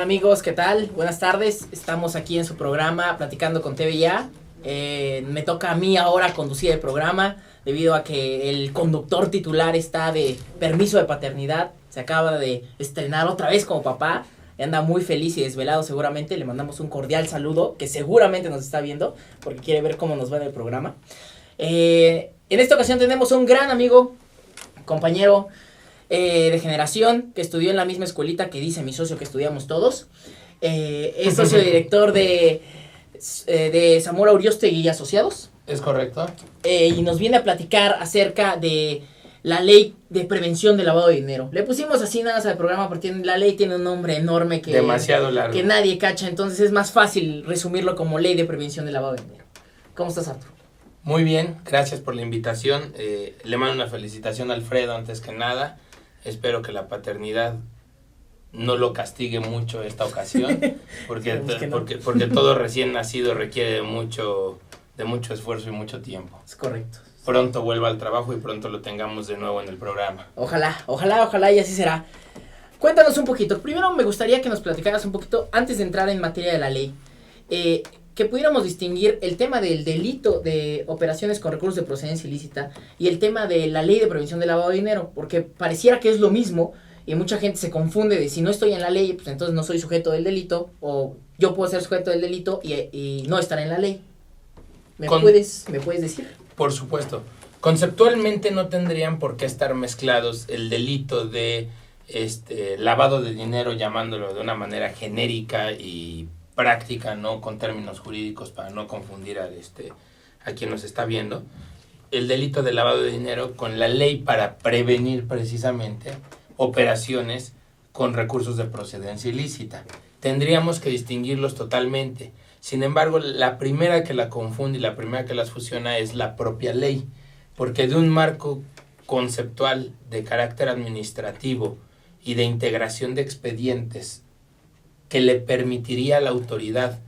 amigos? ¿Qué tal? Buenas tardes. Estamos aquí en su programa Platicando con TVA. Me toca a mí ahora conducir el programa debido a que el conductor titular está de permiso de paternidad. Se acaba de estrenar otra vez como papá. Anda muy feliz y desvelado seguramente. Le mandamos un cordial saludo, que seguramente nos está viendo porque quiere ver cómo nos va en el programa. En esta ocasión tenemos un gran amigo, compañero de generación, que estudió en la misma escuelita que dice mi socio que estudiamos todos. Es socio director de Zamora Uriostegui y Asociados. Es correcto. Y nos viene a platicar acerca de la ley de prevención del lavado de dinero. Le pusimos así nada más al programa porque la ley tiene un nombre enorme que demasiado largo, que nadie cacha, entonces es más fácil resumirlo como ley de prevención del lavado de dinero. ¿Cómo estás, Arturo? Muy bien, gracias por la invitación. Le mando una felicitación a Alfredo antes que nada. Espero que la paternidad no lo castigue mucho esta ocasión, porque todo recién nacido requiere de mucho esfuerzo y mucho tiempo. Es correcto. Pronto vuelva al trabajo y pronto lo tengamos de nuevo en el programa. Ojalá y así será. Cuéntanos un poquito. Primero me gustaría que nos platicaras un poquito, antes de entrar en materia de la ley, que pudiéramos distinguir el tema del delito de operaciones con recursos de procedencia ilícita y el tema de la ley de prevención del lavado de dinero, porque pareciera que es lo mismo y mucha gente se confunde de si no estoy en la ley, pues entonces no soy sujeto del delito, o yo puedo ser sujeto del delito y no estar en la ley. ¿Me puedes decir? Por supuesto. Conceptualmente no tendrían por qué estar mezclados el delito de lavado de dinero, llamándolo de una manera genérica y práctica, no con términos jurídicos para no confundir a quien nos está viendo, el delito de lavado de dinero con la ley para prevenir precisamente operaciones con recursos de procedencia ilícita. Tendríamos que distinguirlos totalmente. Sin embargo, la primera que la confunde y la primera que las fusiona es la propia ley, porque de un marco conceptual de carácter administrativo y de integración de expedientes que le permitiría a la autoridad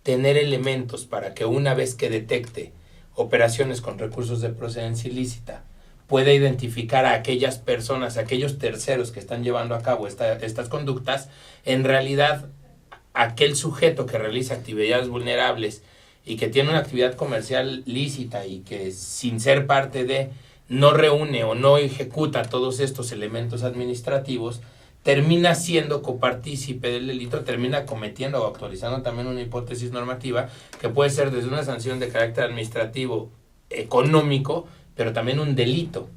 tener elementos para que una vez que detecte operaciones con recursos de procedencia ilícita, pueda identificar a aquellas personas, a aquellos terceros que están llevando a cabo estas conductas, en realidad aquel sujeto que realiza actividades vulnerables y que tiene una actividad comercial lícita y que sin ser parte de, no reúne o no ejecuta todos estos elementos administrativos, termina siendo copartícipe del delito, termina cometiendo o actualizando también una hipótesis normativa que puede ser desde una sanción de carácter administrativo, económico, pero también un delito.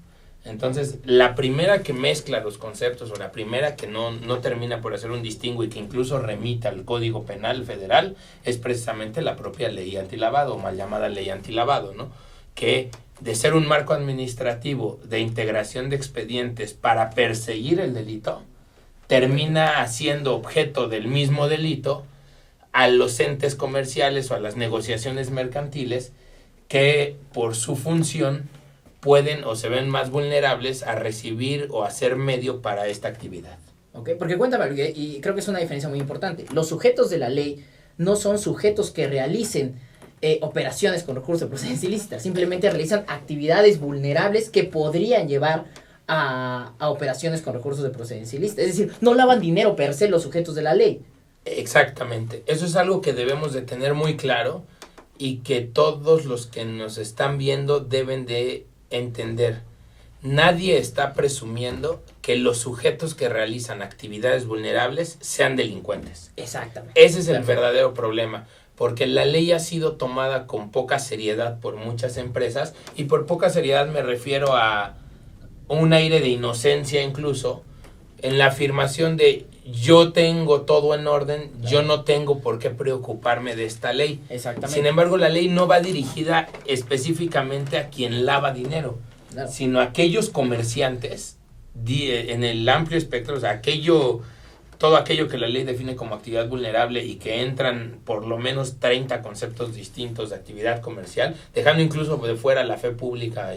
Entonces, la primera que mezcla los conceptos o la primera que no termina por hacer un distingo y que incluso remita al Código Penal Federal es precisamente la propia ley antilavado, o mal llamada ley antilavado, ¿no? Que de ser un marco administrativo de integración de expedientes para perseguir el delito, termina haciendo objeto del mismo delito a los entes comerciales o a las negociaciones mercantiles que por su función pueden o se ven más vulnerables a recibir o a ser medio para esta actividad. Ok, porque cuéntame, y creo que es una diferencia muy importante. Los sujetos de la ley no son sujetos que realicen operaciones con recursos de procedencia ilícita, simplemente realizan actividades vulnerables que podrían llevar a operaciones con recursos de procedencia ilícita. Es decir, no lavan dinero per se los sujetos de la ley. Exactamente. Eso es algo que debemos de tener muy claro y que todos los que nos están viendo deben de entender. Nadie está presumiendo que los sujetos que realizan actividades vulnerables sean delincuentes. Exactamente. Ese es el verdadero problema, porque la ley ha sido tomada con poca seriedad por muchas empresas, y por poca seriedad me refiero a un aire de inocencia incluso, en la afirmación de yo tengo todo en orden, claro, yo no tengo por qué preocuparme de esta ley. Exactamente. Sin embargo, la ley no va dirigida específicamente a quien lava dinero, claro, sino a aquellos comerciantes en el amplio espectro, o sea, todo aquello que la ley define como actividad vulnerable y que entran por lo menos 30 conceptos distintos de actividad comercial, dejando incluso de fuera la fe pública,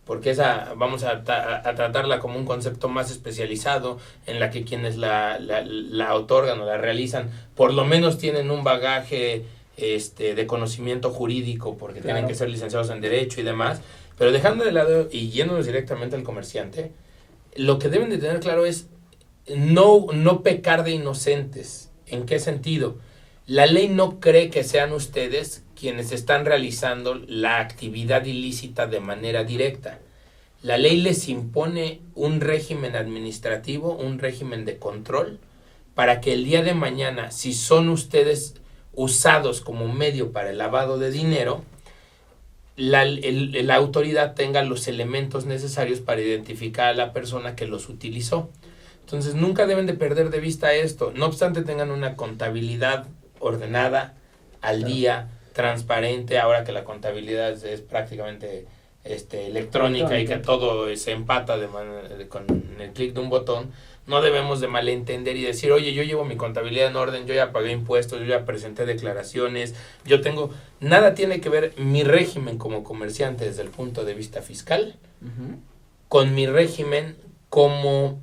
porque esa vamos a tratarla como un concepto más especializado, en la que quienes la otorgan o la realizan por lo menos tienen un bagaje de conocimiento jurídico, porque claro, tienen que ser licenciados en Derecho y demás. Pero dejando de lado y yéndonos directamente al comerciante, lo que deben de tener claro es no pecar de inocentes ¿En qué sentido? La ley no cree que sean ustedes quienes están realizando la actividad ilícita de manera directa. La ley les impone un régimen administrativo, un régimen de control, para que el día de mañana, si son ustedes usados como medio para el lavado de dinero, la autoridad tenga los elementos necesarios para identificar a la persona que los utilizó. Entonces nunca deben de perder de vista esto. No obstante tengan una contabilidad ordenada, al día, transparente, ahora que la contabilidad es prácticamente electrónica y que todo se empata con el clic de un botón, no debemos de malentender y decir, oye, yo llevo mi contabilidad en orden, yo ya pagué impuestos, yo ya presenté declaraciones, yo tengo... Nada tiene que ver mi régimen como comerciante desde el punto de vista fiscal con mi régimen como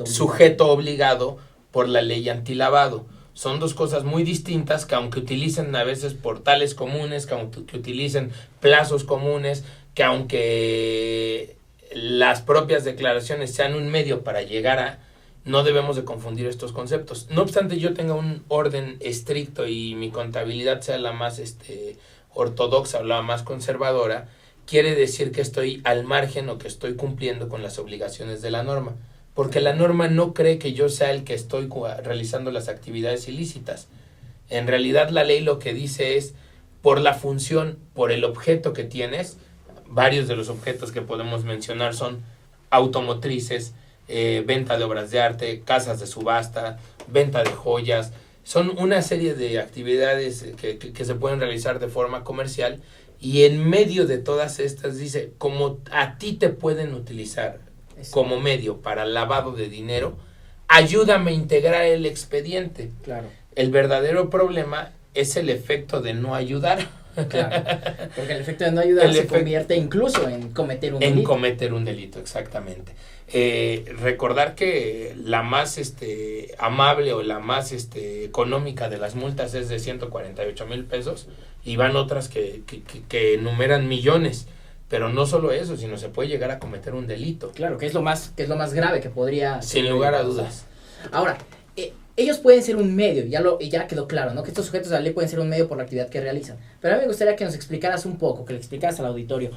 sujeto obligado por la ley antilavado. Son dos cosas muy distintas que aunque utilicen a veces portales comunes, que aunque utilicen plazos comunes, que aunque las propias declaraciones sean un medio para llegar a, no debemos de confundir estos conceptos. No obstante yo tenga un orden estricto y mi contabilidad sea la más ortodoxa o la más conservadora, quiere decir que estoy al margen o que estoy cumpliendo con las obligaciones de la norma. Porque la norma no cree que yo sea el que estoy realizando las actividades ilícitas. En realidad la ley lo que dice es, por la función, por el objeto que tienes, varios de los objetos que podemos mencionar son automotrices, venta de obras de arte, casas de subasta, venta de joyas. Son una serie de actividades que se pueden realizar de forma comercial y en medio de todas estas dice, como a ti te pueden utilizar como medio para lavado de dinero, ayúdame a integrar el expediente. Claro. El verdadero problema es el efecto de no ayudar. Claro, porque el efecto de no ayudar se convierte incluso en cometer un delito. En cometer un delito, exactamente. Recordar que la más amable o la más económica de las multas es de 148,000 pesos y van otras que enumeran millones. Pero no solo eso, sino se puede llegar a cometer un delito. Claro, que es lo más grave que podría... Sin lugar a dudas. Ahora, ellos pueden ser un medio, ya quedó claro, ¿no? Que estos sujetos de la ley pueden ser un medio por la actividad que realizan. Pero a mí me gustaría que nos explicaras un poco, que le explicaras al auditorio,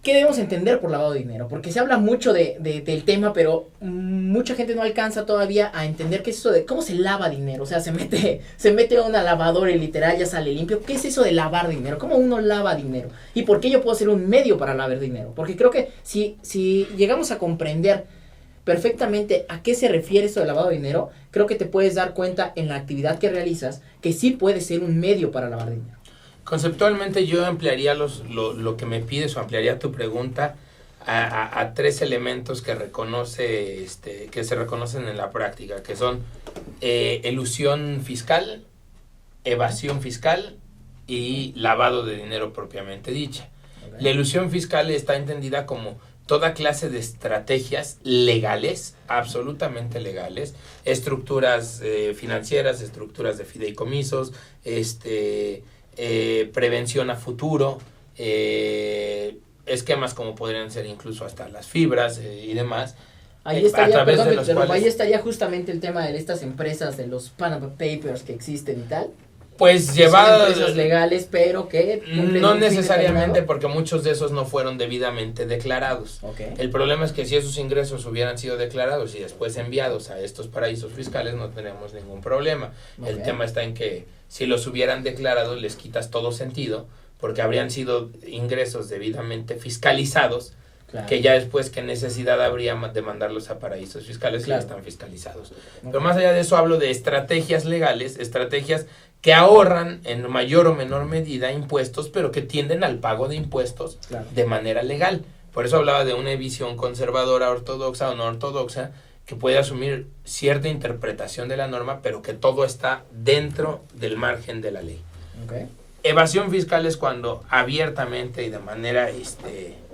¿qué debemos entender por lavado de dinero? Porque se habla mucho del tema, pero mucha gente no alcanza todavía a entender qué es eso de cómo se lava dinero. O sea, se mete a una lavadora y literal ya sale limpio. ¿Qué es eso de lavar dinero? ¿Cómo uno lava dinero? ¿Y por qué yo puedo ser un medio para lavar dinero? Porque creo que si llegamos a comprender perfectamente a qué se refiere eso de lavado de dinero, creo que te puedes dar cuenta en la actividad que realizas que sí puede ser un medio para lavar dinero. Conceptualmente yo ampliaría lo que me pides o ampliaría tu pregunta a tres elementos que que se reconocen en la práctica, que son elusión fiscal, evasión fiscal y lavado de dinero propiamente dicha. Okay. La elusión fiscal está entendida como toda clase de estrategias legales, absolutamente legales, estructuras financieras, estructuras de fideicomisos, prevención a futuro, esquemas como podrían ser incluso hasta las fibras y demás. Ahí estaría justamente el tema de estas empresas, de los Panama Papers que existen y tal. Pues llevadas... Son empresas legales, pero que... No necesariamente, porque muchos de esos no fueron debidamente declarados. Okay. El problema es que si esos ingresos hubieran sido declarados y después enviados a estos paraísos fiscales, no tenemos ningún problema. Okay. El tema está en que si los hubieran declarado, les quitas todo sentido, porque habrían sido ingresos debidamente fiscalizados, claro, que ya después qué necesidad habría de mandarlos a paraísos fiscales, claro, si ya están fiscalizados. Okay. Pero más allá de eso hablo de estrategias legales, estrategias que ahorran en mayor o menor medida impuestos, pero que tienden al pago de impuestos, claro, de manera legal. Por eso hablaba de una visión conservadora, ortodoxa o no ortodoxa, que puede asumir cierta interpretación de la norma, pero que todo está dentro del margen de la ley. Okay. Evasión fiscal es cuando abiertamente y de manera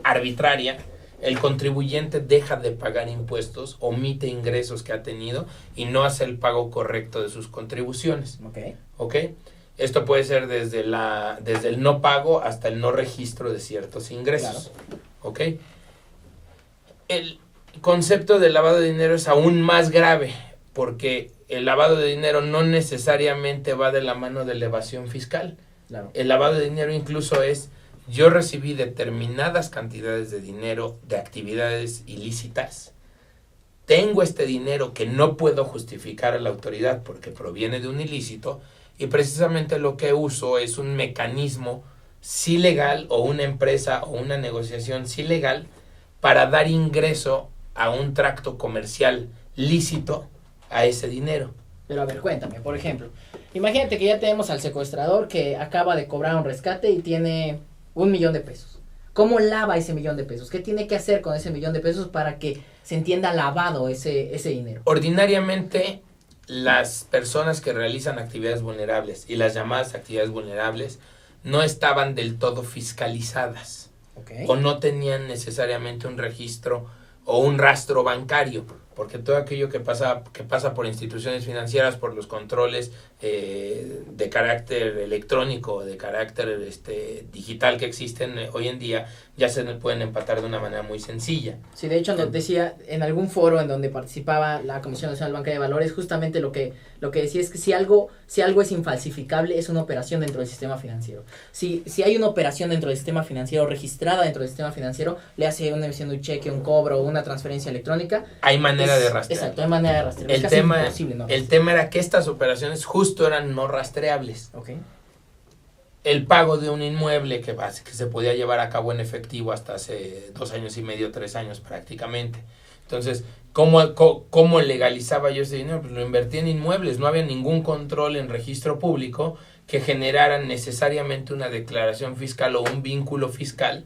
arbitraria el contribuyente deja de pagar impuestos, omite ingresos que ha tenido y no hace el pago correcto de sus contribuciones. Okay. ¿Okay? Esto puede ser desde el no pago hasta el no registro de ciertos ingresos. Claro. ¿Okay? El concepto de lavado de dinero es aún más grave porque el lavado de dinero no necesariamente va de la mano de la evasión fiscal. Claro. El lavado de dinero incluso es, yo recibí determinadas cantidades de dinero de actividades ilícitas, tengo este dinero que no puedo justificar a la autoridad porque proviene de un ilícito, y precisamente lo que uso es un mecanismo sí legal, o una empresa o una negociación sí legal, para dar ingreso a un tracto comercial lícito a ese dinero. Pero a ver, cuéntame, por ejemplo, imagínate que ya tenemos al secuestrador que acaba de cobrar un rescate y tiene $1,000,000. ¿Cómo lava ese $1,000,000? ¿Qué tiene que hacer con ese $1,000,000 para que se entienda lavado ese dinero? Ordinariamente, las personas que realizan actividades vulnerables y las llamadas actividades vulnerables no estaban del todo fiscalizadas. Okay. O no tenían necesariamente un registro o un rastro bancario, porque todo aquello que pasa por instituciones financieras, por los controles de carácter electrónico, de carácter digital que existen hoy en día, ya se pueden empatar de una manera muy sencilla. Sí, de hecho, decía en algún foro en donde participaba la Comisión Nacional Bancaria de Valores, justamente lo que decía es que si algo es infalsificable, es una operación dentro del sistema financiero. Si hay una operación dentro del sistema financiero, registrada dentro del sistema financiero, le hace una emisión de un cheque, un cobro, una transferencia electrónica, hay manera de rastrear. Exacto, hay manera de rastrear. El tema era que estas operaciones justo eran no rastreables. Okay. El pago de un inmueble que se podía llevar a cabo en efectivo hasta hace 2 años y medio, 3 años prácticamente. Entonces, ¿cómo legalizaba yo ese dinero? Pues lo invertí en inmuebles, no había ningún control en registro público que generara necesariamente una declaración fiscal o un vínculo fiscal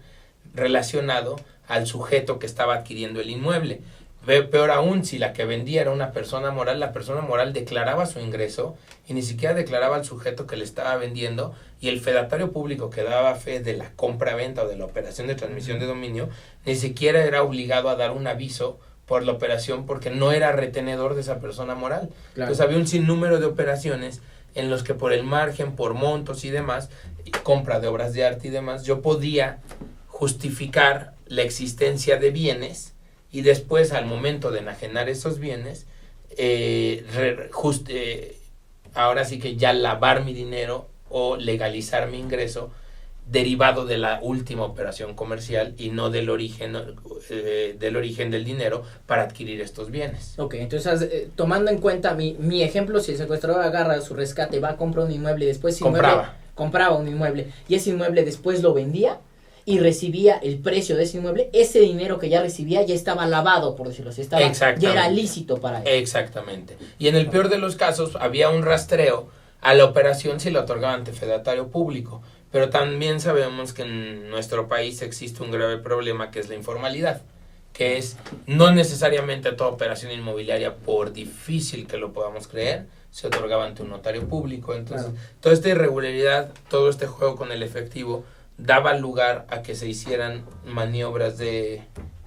relacionado al sujeto que estaba adquiriendo el inmueble. Peor aún, si la que vendía era una persona moral, la persona moral declaraba su ingreso y ni siquiera declaraba al sujeto que le estaba vendiendo, y el fedatario público que daba fe de la compra-venta o de la operación de transmisión de dominio ni siquiera era obligado a dar un aviso por la operación porque no era retenedor de esa persona moral. Claro. Entonces había un sinnúmero de operaciones en los que por el margen, por montos y demás, compra de obras de arte y demás, yo podía justificar la existencia de bienes, y después al momento de enajenar esos bienes, ahora sí que ya lavar mi dinero o legalizar mi ingreso derivado de la última operación comercial y no del origen del dinero para adquirir estos bienes. Ok, entonces tomando en cuenta mi ejemplo, si el secuestrador agarra su rescate, va a comprar un inmueble y después compraba un inmueble y ese inmueble después lo vendía y recibía el precio de ese inmueble, ese dinero que ya recibía ya estaba lavado, por decirlo así, ya era lícito para él. Exactamente. Y en el peor de los casos había un rastreo a la operación si la otorgaba ante fedatario público. Pero también sabemos que en nuestro país existe un grave problema, que es la informalidad, que es no necesariamente toda operación inmobiliaria, por difícil que lo podamos creer, se otorgaba ante un notario público. Entonces, toda esta irregularidad, todo este juego con el efectivo, daba lugar a que se hicieran maniobras de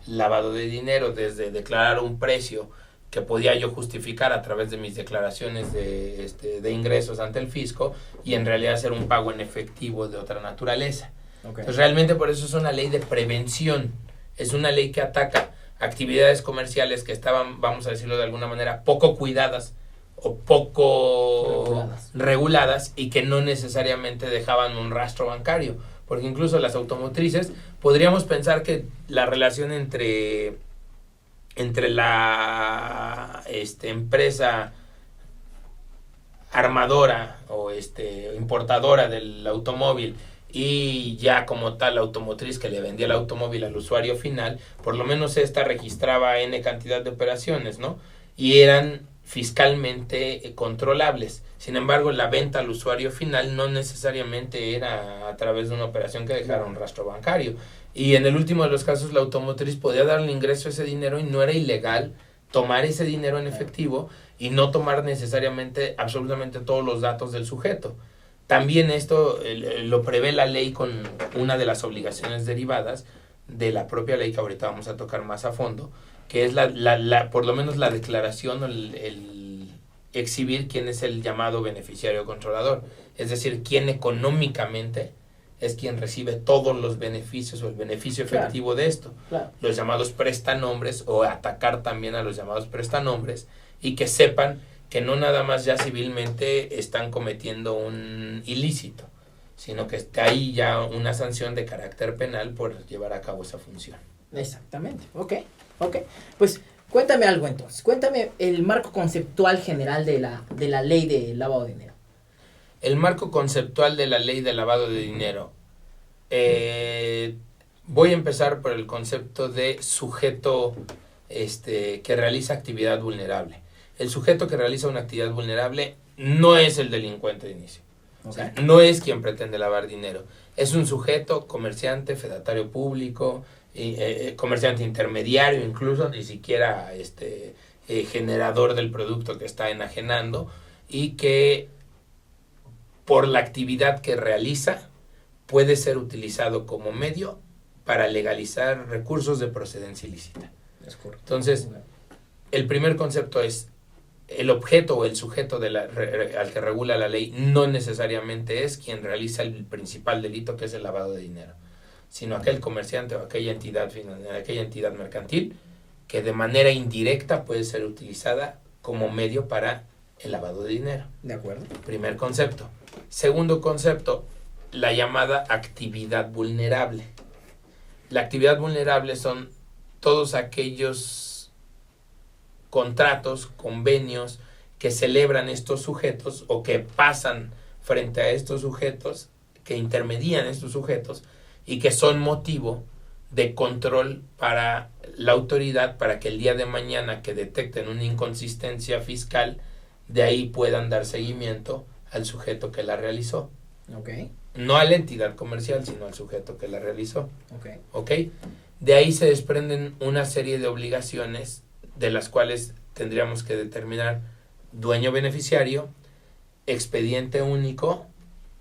lavado de dinero, desde declarar un precio que podía yo justificar a través de mis declaraciones de ingresos ante el fisco, y en realidad hacer un pago en efectivo de otra naturaleza. Okay. Entonces realmente por eso es una ley de prevención, es una ley que ataca actividades comerciales que estaban, vamos a decirlo de alguna manera, poco cuidadas o poco reguladas y que no necesariamente dejaban un rastro bancario. Porque incluso las automotrices, podríamos pensar que la relación entre la empresa armadora o importadora del automóvil y ya como tal la automotriz que le vendía el automóvil al usuario final, por lo menos esta registraba N cantidad de operaciones, ¿no? Y eran fiscalmente controlables. Sin embargo, la venta al usuario final no necesariamente era a través de una operación que dejara un rastro bancario. Y en el último de los casos, la automotriz podía darle ingreso a ese dinero y no era ilegal tomar ese dinero en efectivo y no tomar necesariamente absolutamente todos los datos del sujeto. También esto lo prevé la ley con una de las obligaciones derivadas de la propia ley que ahorita vamos a tocar más a fondo, que es por lo menos la declaración o el exhibir quién es el llamado beneficiario controlador, es decir, quién económicamente es quien recibe todos los beneficios o el beneficio efectivo de esto. Los llamados prestanombres, o atacar también a los llamados prestanombres, y que sepan que no nada más ya civilmente están cometiendo un ilícito, sino que está ahí ya una sanción de carácter penal por llevar a cabo esa función. Exactamente, ok. Pues cuéntame algo entonces, cuéntame el marco conceptual general de la ley de lavado de dinero. El marco conceptual de la ley de lavado de dinero. Voy a empezar por el concepto de sujeto que realiza actividad vulnerable. El sujeto que realiza una actividad vulnerable no es el delincuente de inicio. Okay. O sea, no es quien pretende lavar dinero. Es un sujeto, comerciante, fedatario público, comerciante intermediario, incluso ni siquiera generador del producto que está enajenando, y que por la actividad que realiza puede ser utilizado como medio para legalizar recursos de procedencia ilícita. Es correcto. Entonces, el primer concepto es el objeto o el sujeto al que regula la ley no necesariamente es quien realiza el principal delito, que es el lavado de dinero, sino aquel comerciante o aquella entidad mercantil que de manera indirecta puede ser utilizada como medio para el lavado de dinero. De acuerdo. Primer concepto. Segundo concepto, la llamada actividad vulnerable. La actividad vulnerable son todos aquellos contratos, convenios que celebran estos sujetos o que pasan frente a estos sujetos, que intermedian estos sujetos y que son motivo de control para la autoridad, para que el día de mañana que detecten una inconsistencia fiscal, de ahí puedan dar seguimiento al sujeto que la realizó. Okay. No a la entidad comercial, sino al sujeto que la realizó. Okay. ¿Okay? De ahí se desprenden una serie de obligaciones de las cuales tendríamos que determinar dueño beneficiario, expediente único,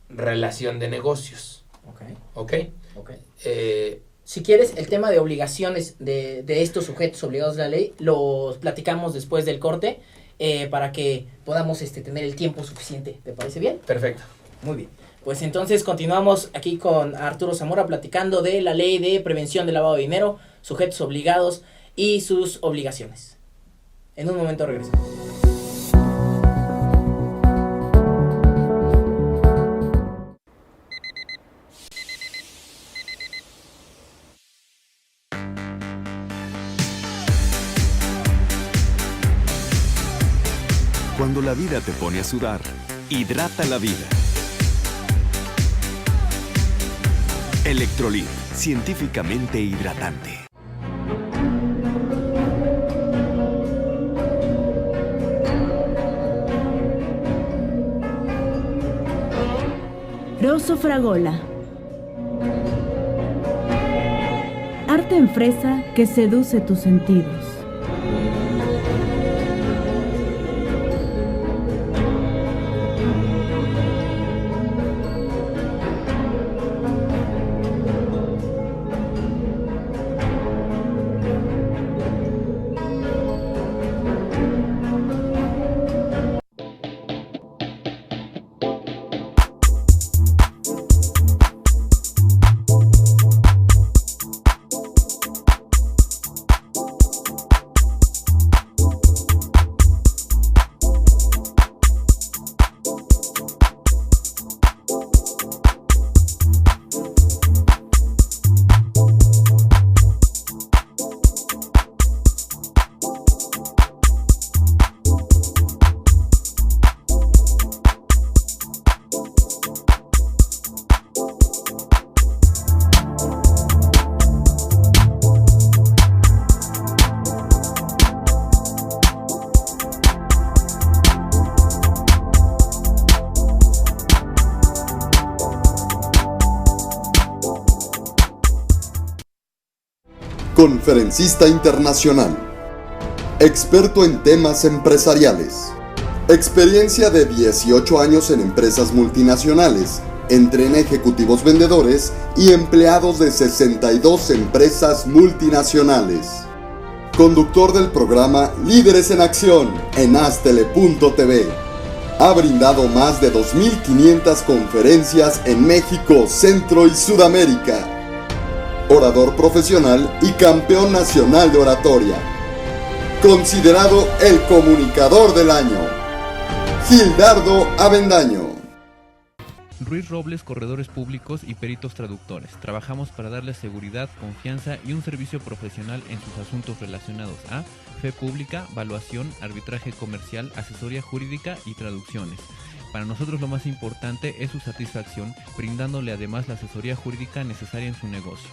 relación de negocios. Okay. ¿Okay? Okay. Si quieres, el tema de obligaciones de estos sujetos obligados de la ley, los platicamos después del corte, para que podamos tener el tiempo suficiente. ¿Te parece bien? Perfecto. Muy bien. Pues entonces continuamos aquí con Arturo Zamora platicando de la ley de prevención del lavado de dinero, sujetos obligados y sus obligaciones. En un momento regresamos. Cuando la vida te pone a sudar, hidrata la vida. Electrolit, científicamente hidratante. Rosso Fragola. Arte en fresa que seduce tus sentidos. Conferencista internacional, experto en temas empresariales, experiencia de 18 años en empresas multinacionales, entrena ejecutivos vendedores y empleados de 62 empresas multinacionales. Conductor del programa Líderes en Acción en Astele.tv. Ha brindado más de 2.500 conferencias en México, Centro y Sudamérica. Orador profesional y campeón nacional de oratoria. Considerado el comunicador del año. Gildardo Avendaño. Ruiz Robles, corredores públicos y peritos traductores. Trabajamos para darles seguridad, confianza y un servicio profesional en sus asuntos relacionados a fe pública, valuación, arbitraje comercial, asesoría jurídica y traducciones. Para nosotros lo más importante es su satisfacción, brindándole además la asesoría jurídica necesaria en su negocio,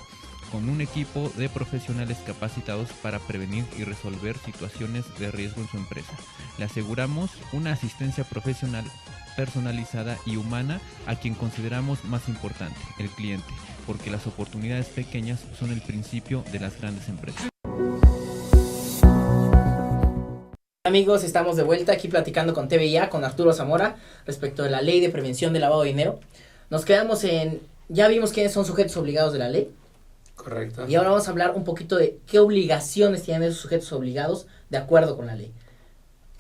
con un equipo de profesionales capacitados para prevenir y resolver situaciones de riesgo en su empresa. Le aseguramos una asistencia profesional personalizada y humana a quien consideramos más importante, el cliente, porque las oportunidades pequeñas son el principio de las grandes empresas. Amigos, estamos de vuelta aquí platicando con TVIA, con Arturo Zamora, respecto de la ley de prevención del lavado de dinero. Nos quedamos ya vimos quiénes son sujetos obligados de la ley. Correcto. Y ahora vamos a hablar un poquito de qué obligaciones tienen esos sujetos obligados de acuerdo con la ley.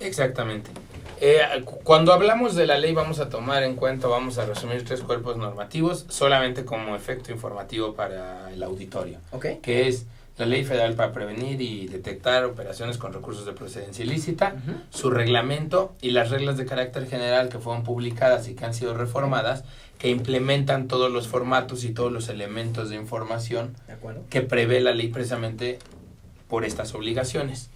Exactamente. Cuando hablamos de la ley vamos a tomar en cuenta, vamos a resumir 3 cuerpos normativos solamente como efecto informativo para el auditorio. Okay. Que es la Ley Federal para prevenir y detectar operaciones con recursos de procedencia ilícita, su reglamento y las reglas de carácter general que fueron publicadas y que han sido reformadas, que implementan todos los formatos y todos los elementos de información que prevé la ley precisamente por estas obligaciones.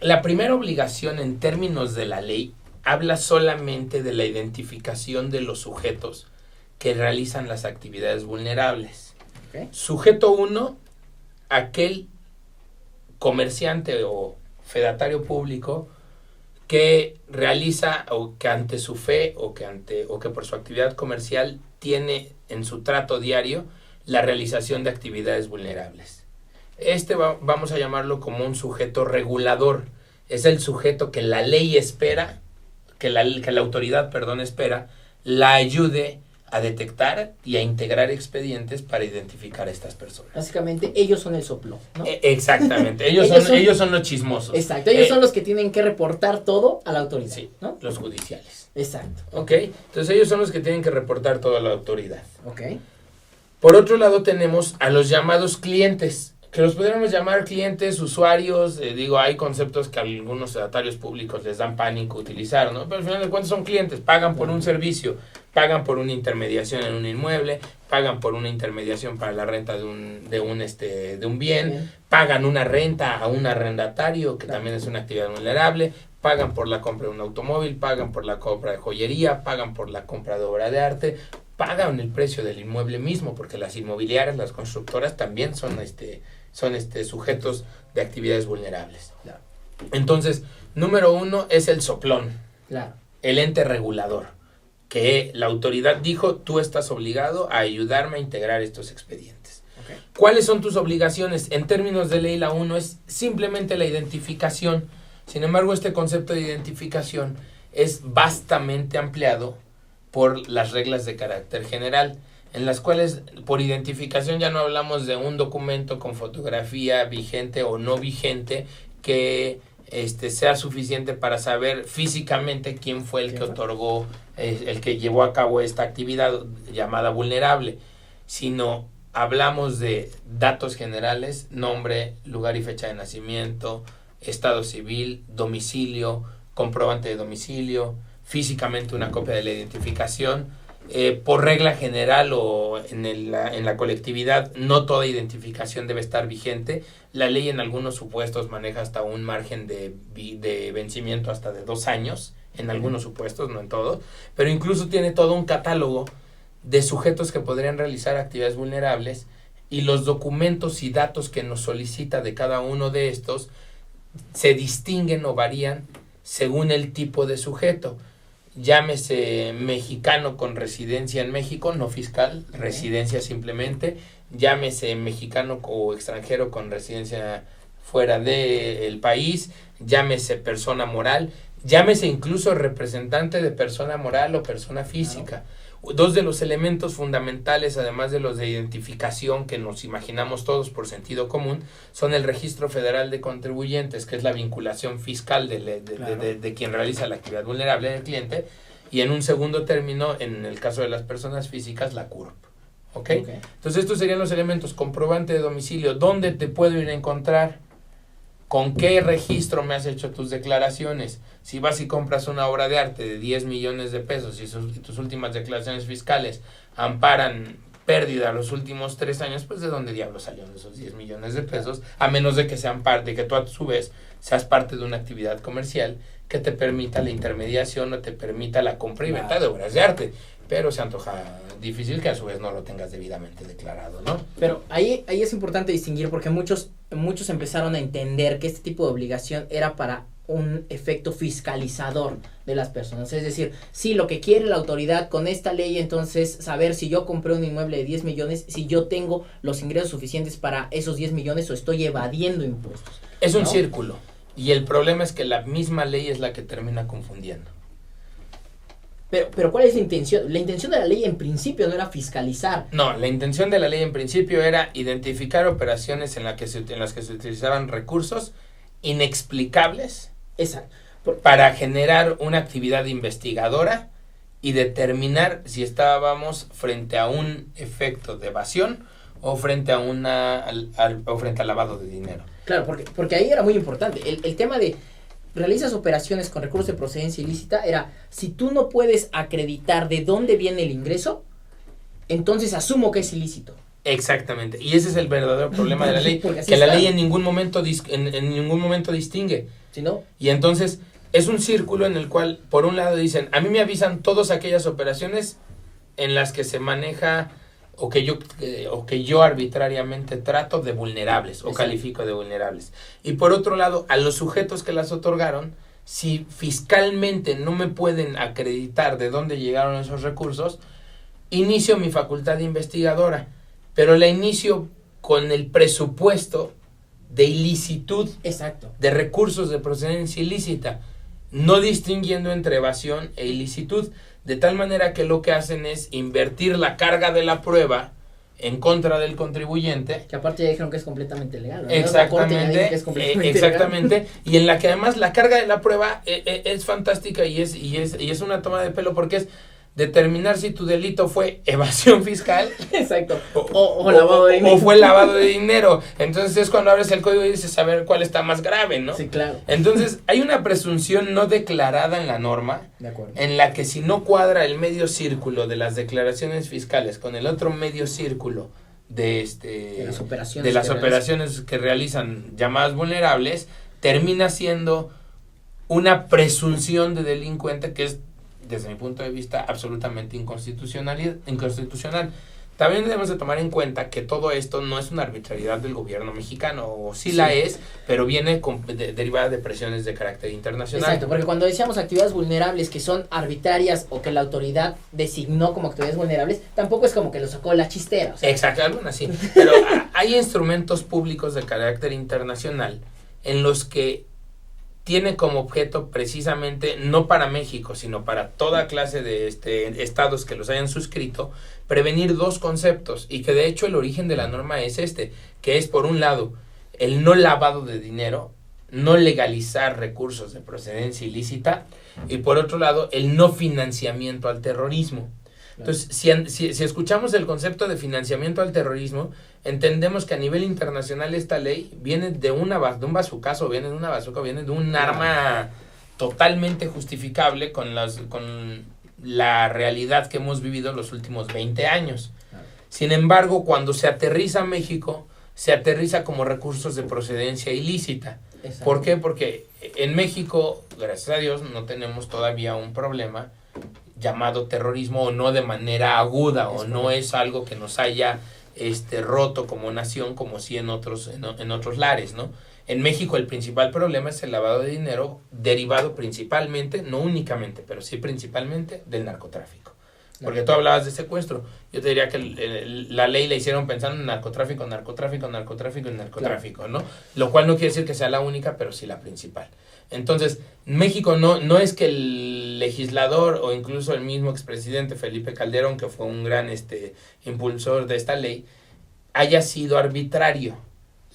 La primera obligación en términos de la ley habla solamente de la identificación de los sujetos que realizan las actividades vulnerables. Okay. Sujeto 1, aquel comerciante o fedatario público que realiza o que ante su fe o que por su actividad comercial tiene en su trato diario la realización de actividades vulnerables. Vamos a llamarlo como un sujeto regulador. Es el sujeto que la ley espera, que la autoridad, espera, la ayude a detectar y a integrar expedientes para identificar a estas personas. Básicamente, ellos son el soplo, ¿no? Exactamente, ellos son los chismosos. Exacto, ellos son los que tienen que reportar todo a la autoridad, sí, ¿no? Los judiciales. Exacto. Ok, entonces ellos son los que tienen que reportar todo a la autoridad. Ok. Por otro lado tenemos a los llamados clientes, que los podríamos llamar clientes, usuarios, hay conceptos que a algunos fedatarios públicos les dan pánico utilizar, ¿no? Pero al final de cuentas son clientes, pagan por un servicio, pagan por una intermediación en un inmueble, pagan por una intermediación para la renta de un bien, pagan una renta a un arrendatario, que también es una actividad vulnerable, pagan por la compra de un automóvil, pagan por la compra de joyería, pagan por la compra de obra de arte, pagan el precio del inmueble mismo, porque las inmobiliarias, las constructoras también son sujetos de actividades vulnerables. Claro. Entonces, número 1 es el soplón, claro, el ente regulador, que la autoridad dijo, tú estás obligado a ayudarme a integrar estos expedientes. Okay. ¿Cuáles son tus obligaciones? En términos de ley, la 1 es simplemente la identificación. Sin embargo, este concepto de identificación es vastamente ampliado por las reglas de carácter general, en las cuales por identificación ya no hablamos de un documento con fotografía vigente o no vigente que sea suficiente para saber físicamente quién fue el que otorgó, el que llevó a cabo esta actividad llamada vulnerable, sino hablamos de datos generales, nombre, lugar y fecha de nacimiento, estado civil, domicilio, comprobante de domicilio, físicamente una copia de la identificación. Por regla general o en la colectividad, no toda identificación debe estar vigente. La ley en algunos supuestos maneja hasta un margen de vencimiento hasta de 2 años, en algunos supuestos, no en todos, pero incluso tiene todo un catálogo de sujetos que podrían realizar actividades vulnerables y los documentos y datos que nos solicita de cada uno de estos se distinguen o varían según el tipo de sujeto. Llámese mexicano con residencia en México, no fiscal, residencia simplemente. Llámese mexicano o extranjero con residencia fuera del país. Llámese persona moral. Llámese incluso representante de persona moral o persona física. Dos de los elementos fundamentales, además de los de identificación que nos imaginamos todos por sentido común, son el Registro Federal de Contribuyentes, que es la vinculación fiscal de quien realiza la actividad vulnerable del cliente, y en un segundo término, en el caso de las personas físicas, la CURP. ¿Okay? Entonces estos serían los elementos: comprobante de domicilio, ¿dónde te puedo ir a encontrar? ¿con qué registro me has hecho tus declaraciones? Si vas y compras una obra de arte de 10 millones de pesos y tus últimas declaraciones fiscales amparan pérdida los últimos 3 años, pues ¿de dónde diablos salieron esos 10 millones de pesos? A menos de que sean parte, que tú a su vez seas parte de una actividad comercial que te permita la intermediación o te permita la compra y venta de obras de arte. Pero se antoja difícil que a su vez no lo tengas debidamente declarado, ¿no? Pero ahí es importante distinguir porque muchos empezaron a entender que este tipo de obligación era para un efecto fiscalizador de las personas. Es decir, sí, lo que quiere la autoridad con esta ley, entonces, saber si yo compré un inmueble de 10 millones, si yo tengo los ingresos suficientes para esos 10 millones o estoy evadiendo impuestos. Es un círculo. Y el problema es que la misma ley es la que termina confundiendo. Pero ¿cuál es la intención? La intención de la ley en principio no era fiscalizar. No, la intención de la ley en principio era identificar operaciones en las que se utilizaban recursos inexplicables. Exacto. Para generar una actividad investigadora y determinar si estábamos frente a un efecto de evasión o frente a frente al lavado de dinero. Claro, porque ahí era muy importante. El tema de realizas operaciones con recursos de procedencia ilícita era, si tú no puedes acreditar de dónde viene el ingreso, entonces asumo que es ilícito. Exactamente, y ese es el verdadero problema de la ley, que la ley en ningún momento distingue. ¿Sí, no? Y entonces es un círculo en el cual, por un lado dicen, a mí me avisan todas aquellas operaciones en las que se maneja o que yo arbitrariamente trato de vulnerables o califico de vulnerables. Y por otro lado, a los sujetos que las otorgaron, si fiscalmente no me pueden acreditar de dónde llegaron esos recursos, inicio mi facultad investigadora, pero la inicio con el presupuesto de ilicitud. Exacto. De recursos de procedencia ilícita, no distinguiendo entre evasión e ilicitud, de tal manera que lo que hacen es invertir la carga de la prueba en contra del contribuyente. Que aparte ya dijeron que es completamente legal, ¿no? Exactamente, y en la que además la carga de la prueba es fantástica y es una toma de pelo, porque es determinar si tu delito fue evasión fiscal. Exacto. O lavado de dinero. O fue lavado de dinero. Entonces es cuando abres el código y dices a ver cuál está más grave, ¿no? Sí, claro. Entonces hay una presunción no declarada en la norma, de acuerdo, en la que si no cuadra el medio círculo de las declaraciones fiscales con el otro medio círculo de las operaciones que realizan llamadas vulnerables, termina siendo una presunción de delincuente que es, desde mi punto de vista, absolutamente inconstitucional. También debemos de tomar en cuenta que todo esto no es una arbitrariedad del gobierno mexicano, o sí la es, pero viene derivada de presiones de carácter internacional. Exacto, porque cuando decíamos actividades vulnerables que son arbitrarias o que la autoridad designó como actividades vulnerables, tampoco es como que lo sacó la chistera. Exacto, algunas sí, pero hay instrumentos públicos de carácter internacional en los que tiene como objeto precisamente, no para México, sino para toda clase de estados que los hayan suscrito, prevenir dos conceptos, y que de hecho el origen de la norma es que es por un lado el no lavado de dinero, no legalizar recursos de procedencia ilícita, y por otro lado el no financiamiento al terrorismo. Entonces, si escuchamos el concepto de financiamiento al terrorismo, entendemos que a nivel internacional esta ley viene de un bazucazo, viene de una bazuca, viene de un arma totalmente justificable con la realidad que hemos vivido los últimos 20 años. Sin embargo, cuando se aterriza a México, se aterriza como recursos de procedencia ilícita. Exacto. ¿Por qué? Porque en México, gracias a Dios, no tenemos todavía un problema llamado terrorismo, o no de manera aguda, o no es algo que nos haya roto como nación, como sí en otros lares, ¿no? En México el principal problema es el lavado de dinero, derivado principalmente, no únicamente, pero sí principalmente del narcotráfico. Porque tú hablabas de secuestro. Yo te diría que la ley la hicieron pensando en narcotráfico, ¿no? Lo cual no quiere decir que sea la única, pero sí la principal. Entonces, México no es que el legislador o incluso el mismo expresidente Felipe Calderón, que fue un gran impulsor de esta ley, haya sido arbitrario.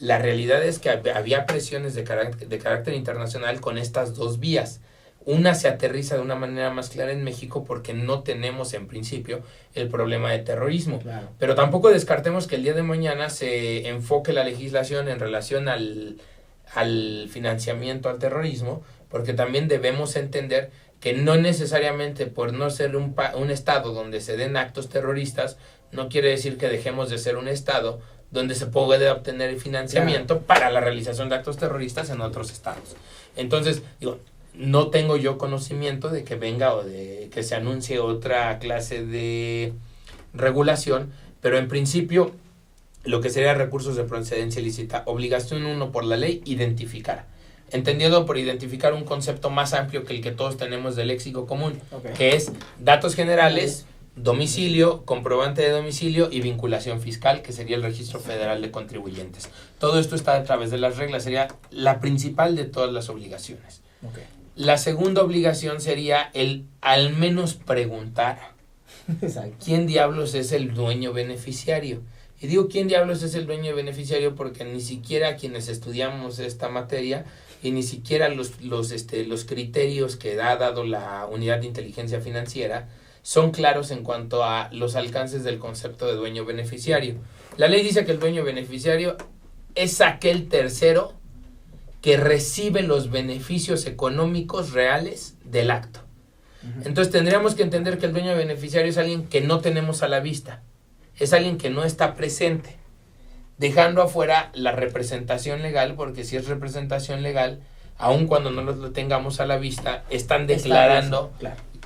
La realidad es que había presiones de carácter internacional con estas dos vías. Una se aterriza de una manera más clara en México porque no tenemos en principio el problema de terrorismo. Claro. Pero tampoco descartemos que el día de mañana se enfoque la legislación en relación al al financiamiento al terrorismo, porque también debemos entender que no necesariamente por no ser un estado donde se den actos terroristas, no quiere decir que dejemos de ser un estado donde se puede obtener financiamiento para la realización de actos terroristas en otros estados. Entonces, digo, no tengo yo conocimiento de que venga o de que se anuncie otra clase de regulación, pero en principio lo que sería recursos de procedencia ilícita, obligación 1 por la ley, identificar. Entendiendo por identificar un concepto más amplio que el que todos tenemos del léxico común, que es datos generales, domicilio, comprobante de domicilio y vinculación fiscal, que sería el registro federal de contribuyentes. Todo esto está a través de las reglas, sería la principal de todas las obligaciones. La segunda obligación sería el al menos preguntar quién diablos es el dueño beneficiario. Y digo quién diablos es el dueño beneficiario porque ni siquiera quienes estudiamos esta materia y ni siquiera los criterios que ha dado la Unidad de Inteligencia Financiera son claros en cuanto a los alcances del concepto de dueño beneficiario. La ley dice que el dueño beneficiario es aquel tercero que recibe los beneficios económicos reales del acto. Entonces tendríamos que entender que el dueño beneficiario es alguien que no tenemos a la vista, es alguien que no está presente, dejando afuera la representación legal, porque si es representación legal, aun cuando no lo tengamos a la vista, están declarando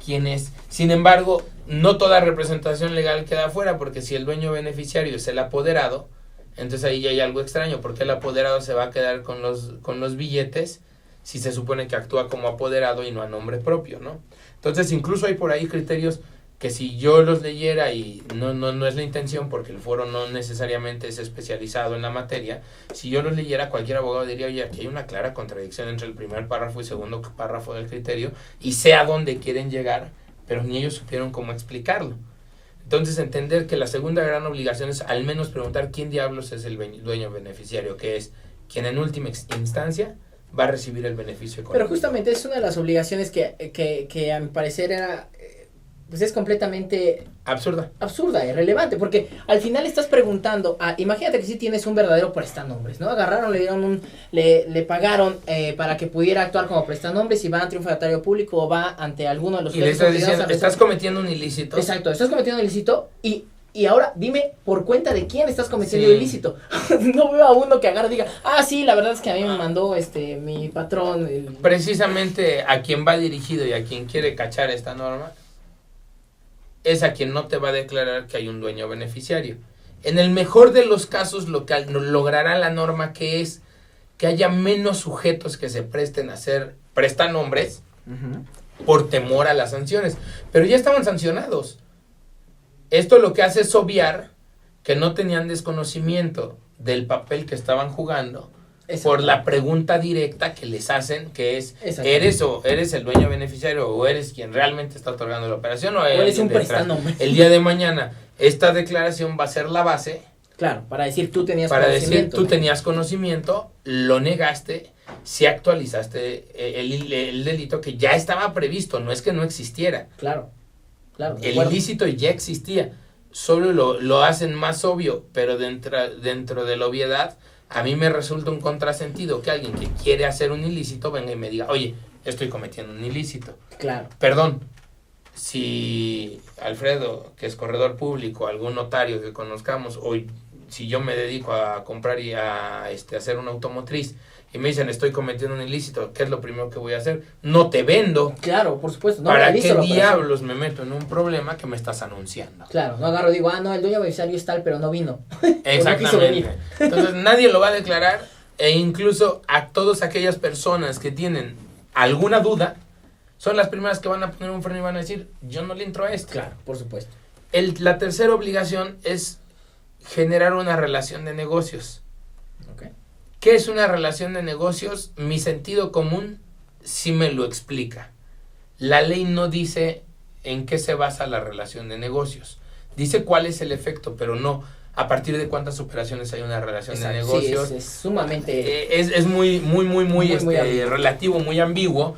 quién es. Sin embargo, no toda representación legal queda afuera, porque si el dueño beneficiario es el apoderado, entonces ahí ya hay algo extraño, porque el apoderado se va a quedar con los billetes si se supone que actúa como apoderado y no a nombre propio, ¿no? Entonces incluso hay por ahí criterios que si yo los leyera, y no es la intención porque el foro no necesariamente es especializado en la materia, si yo los leyera, cualquier abogado diría, oye, aquí hay una clara contradicción entre el primer párrafo y segundo párrafo del criterio, y sé a dónde quieren llegar, pero ni ellos supieron cómo explicarlo. Entonces entender que la segunda gran obligación es al menos preguntar quién diablos es el dueño beneficiario, que es quien en última instancia va a recibir el beneficio económico. Pero justamente es una de las obligaciones que a mi parecer era, pues es completamente absurda, irrelevante, porque al final estás preguntando, imagínate que si tienes un verdadero prestanombres, ¿no? Agarraron, le pagaron para que pudiera actuar como prestanombres y va ante un fedatario público o va ante alguno de los... Y le estás diciendo, estás cometiendo un ilícito. Exacto, estás cometiendo un ilícito y ahora dime por cuenta de quién estás cometiendo ilícito. No veo a uno que agarre y diga, sí, la verdad es que a mí me mandó mi patrón. Precisamente a quien va dirigido y a quien quiere cachar esta norma es a quien no te va a declarar que hay un dueño beneficiario. En el mejor de los casos lo que logrará la norma que es que haya menos sujetos que se presten a ser prestanombres por temor a las sanciones, pero ya estaban sancionados. Esto lo que hace es obviar que no tenían desconocimiento del papel que estaban jugando por la pregunta directa que les hacen, que es, ¿eres el dueño beneficiario o eres quien realmente está otorgando la operación o eres un prestanombre? El día de mañana, esta declaración va a ser la base. Claro, para decir tú tenías conocimiento, lo negaste, si actualizaste el delito que ya estaba previsto, no es que no existiera. Claro. El ilícito ya existía, solo lo hacen más obvio, pero dentro de la obviedad, a mí me resulta un contrasentido que alguien que quiere hacer un ilícito venga y me diga, oye, estoy cometiendo un ilícito. Claro. Perdón, si Alfredo, que es corredor público, algún notario que conozcamos, o si yo me dedico a comprar y a hacer una automotriz, y me dicen, estoy cometiendo un ilícito, ¿qué es lo primero que voy a hacer? No te vendo. Claro, por supuesto. No ¿Para qué diablos me meto en un problema que me estás anunciando? Claro, no agarro y digo, no, el dueño beneficiario es tal, pero no vino. Exactamente. Entonces nadie lo va a declarar, e incluso a todas aquellas personas que tienen alguna duda, son las primeras que van a poner un freno y van a decir, yo no le entro a esto. Claro, por supuesto. La tercera obligación es generar una relación de negocios. ¿Qué es una relación de negocios? Mi sentido común sí me lo explica. La ley no dice en qué se basa la relación de negocios. Dice cuál es el efecto, pero no a partir de cuántas operaciones hay una relación de negocios. Sí, es sumamente... Es muy relativo, muy ambiguo.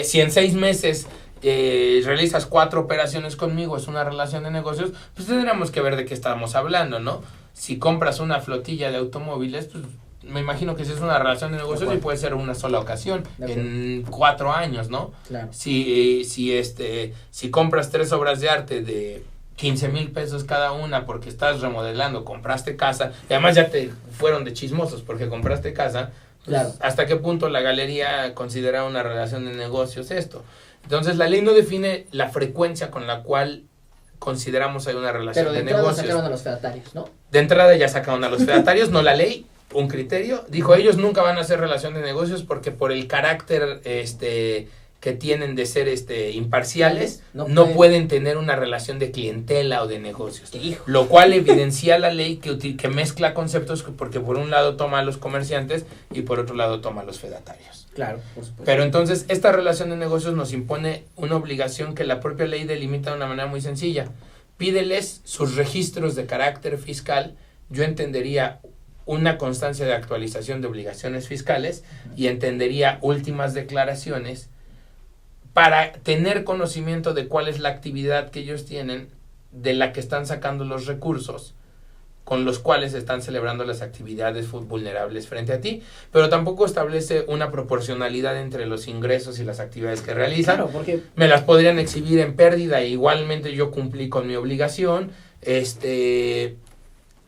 Si en 6 meses realizas 4 operaciones conmigo, es una relación de negocios, pues tendríamos que ver de qué estamos hablando, ¿no? Si compras una flotilla de automóviles, pues me imagino que si es una relación de negocios y puede ser una sola ocasión, en 4 años, ¿no? Claro. Si compras 3 obras de arte de 15,000 pesos cada una porque estás remodelando, compraste casa, y además ya te fueron de chismosos porque compraste casa, pues, claro. ¿hasta qué punto la galería considera una relación de negocios esto? Entonces la ley no define la frecuencia con la cual consideramos hay una relación de negocios. Pero de entrada sacaron a los fedatarios, ¿no? De entrada ya sacaron a los fedatarios, no la ley, un criterio. Dijo, ellos nunca van a hacer relación de negocios porque por el carácter que tienen de ser imparciales, no pueden tener una relación de clientela o de negocios. Lo cual evidencia la ley que mezcla conceptos porque por un lado toma a los comerciantes y por otro lado toma a los fedatarios. Claro, por supuesto. Pero entonces esta relación de negocios nos impone una obligación que la propia ley delimita de una manera muy sencilla. Pídeles sus registros de carácter fiscal. Yo entendería una constancia de actualización de obligaciones fiscales y entendería últimas declaraciones para tener conocimiento de cuál es la actividad que ellos tienen, de la que están sacando los recursos con los cuales están celebrando las actividades vulnerables frente a ti, pero tampoco establece una proporcionalidad entre los ingresos y las actividades que realizan. Claro, porque me las podrían exhibir en pérdida e igualmente yo cumplí con mi obligación.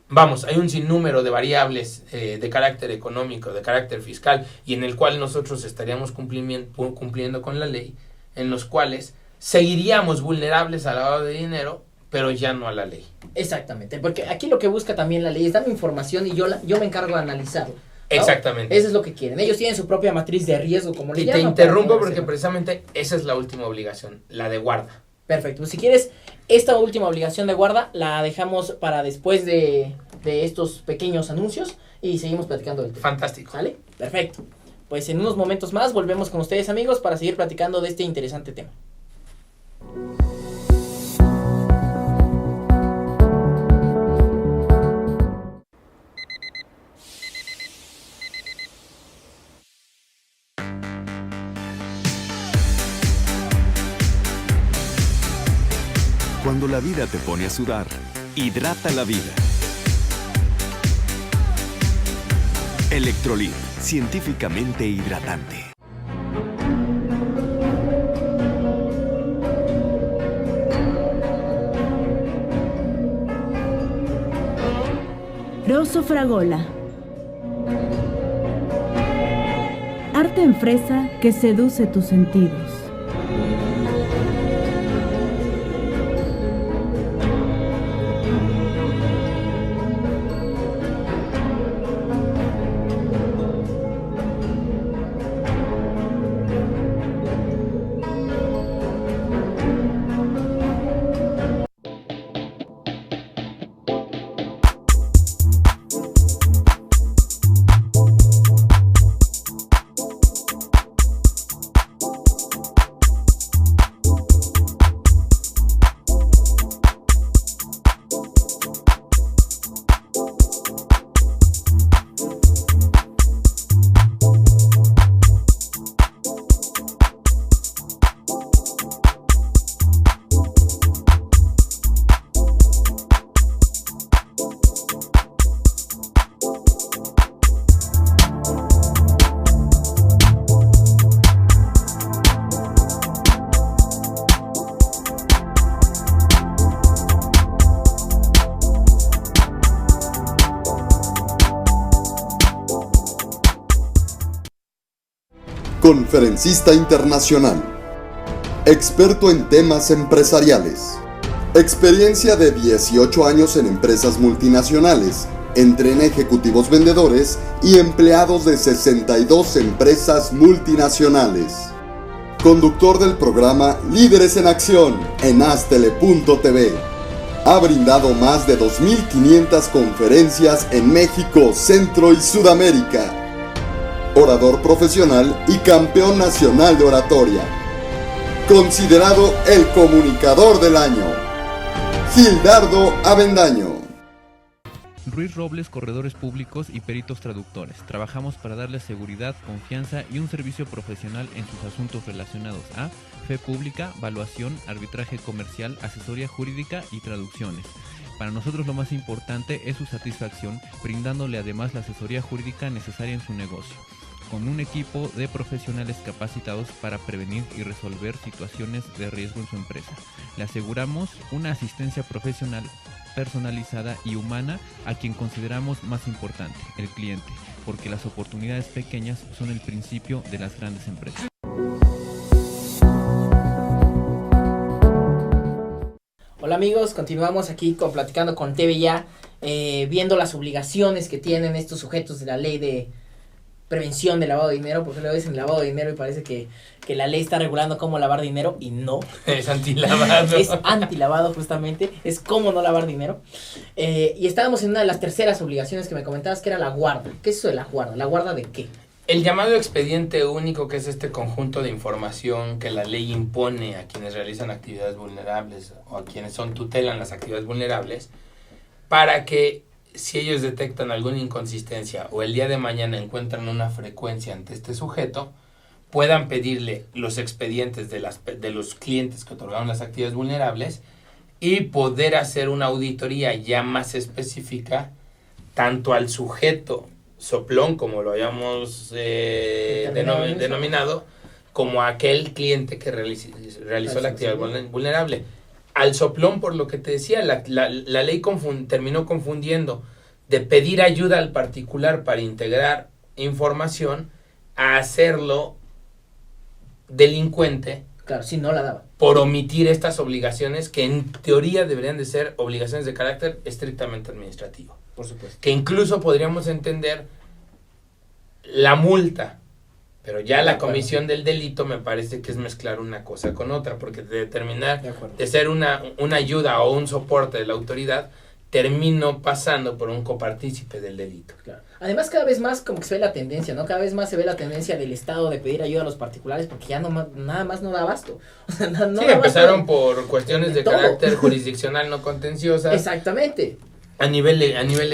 Vamos, hay un sinnúmero de variables de carácter económico, de carácter fiscal, y en el cual nosotros estaríamos cumpliendo con la ley, en los cuales seguiríamos vulnerables al lavado de dinero, pero ya no a la ley. Exactamente, porque aquí lo que busca también la ley es darme información y yo me encargo de analizarlo, ¿no? Exactamente. Eso es lo que quieren. Ellos tienen su propia matriz de riesgo, como le llaman. Y te interrumpo porque precisamente esa es la última obligación, la de guarda. Perfecto. Pues si quieres, esta última obligación de guarda la dejamos para después de estos pequeños anuncios y seguimos platicando del tema. Fantástico. ¿Vale? Perfecto. Pues en unos momentos más volvemos con ustedes, amigos, para seguir platicando de este interesante tema. Cuando la vida te pone a sudar, hidrata la vida. Electrolit, científicamente hidratante. Rosso Fragola. Arte en fresa que seduce tus sentidos. Conferencista internacional, experto en temas empresariales, experiencia de 18 años en empresas multinacionales, entrena ejecutivos vendedores y empleados de 62 empresas multinacionales. Conductor del programa Líderes en Acción en Astele.tv. Ha brindado más de 2.500 conferencias en México, Centro y Sudamérica. Orador profesional y campeón nacional de oratoria. Considerado el comunicador del año. Gildardo Avendaño. Ruiz Robles, corredores públicos y peritos traductores. Trabajamos para darles seguridad, confianza y un servicio profesional en sus asuntos relacionados a fe pública, valuación, arbitraje comercial, asesoría jurídica y traducciones. Para nosotros lo más importante es su satisfacción, brindándole además la asesoría jurídica necesaria en su negocio, con un equipo de profesionales capacitados para prevenir y resolver situaciones de riesgo en su empresa. Le aseguramos una asistencia profesional, personalizada y humana a quien consideramos más importante, el cliente, porque las oportunidades pequeñas son el principio de las grandes empresas. Hola amigos, continuamos aquí platicando con TV Ya, viendo las obligaciones que tienen estos sujetos de la ley de prevención de lavado de dinero, porque luego dicen lavado de dinero y parece que la ley está regulando cómo lavar dinero, y no. Es antilavado. Es antilavado justamente, es cómo no lavar dinero. Y estábamos en una de las terceras obligaciones que me comentabas, que era la guarda. ¿Qué es eso de la guarda? ¿La guarda de qué? El llamado expediente único, que es este conjunto de información que la ley impone a quienes realizan actividades vulnerables o a quienes tutelan las actividades vulnerables, para que si ellos detectan alguna inconsistencia o el día de mañana encuentran una frecuencia ante este sujeto, puedan pedirle los expedientes de los clientes que otorgaron las actividades vulnerables y poder hacer una auditoría ya más específica tanto al sujeto soplón, como lo hayamos denominado, como a aquel cliente que realizó la actividad vulnerable. Al soplón, por lo que te decía, la ley terminó confundiendo de pedir ayuda al particular para integrar información a hacerlo delincuente. Claro, si no la daba. Por omitir estas obligaciones que en teoría deberían de ser obligaciones de carácter estrictamente administrativo. Por supuesto. Que incluso podríamos entender la multa, pero ya la comisión del delito me parece que es mezclar una cosa con otra, porque de determinar de ser una ayuda o un soporte de la autoridad, termino pasando por un copartícipe del delito. Claro. Además, cada vez más como que se ve la tendencia, ¿no? Cada vez más se ve la tendencia del Estado de pedir ayuda a los particulares, porque ya nada más no da abasto. O sea, no sí, da empezaron abasto por cuestiones de carácter jurisdiccional no contenciosas. Exactamente. A nivel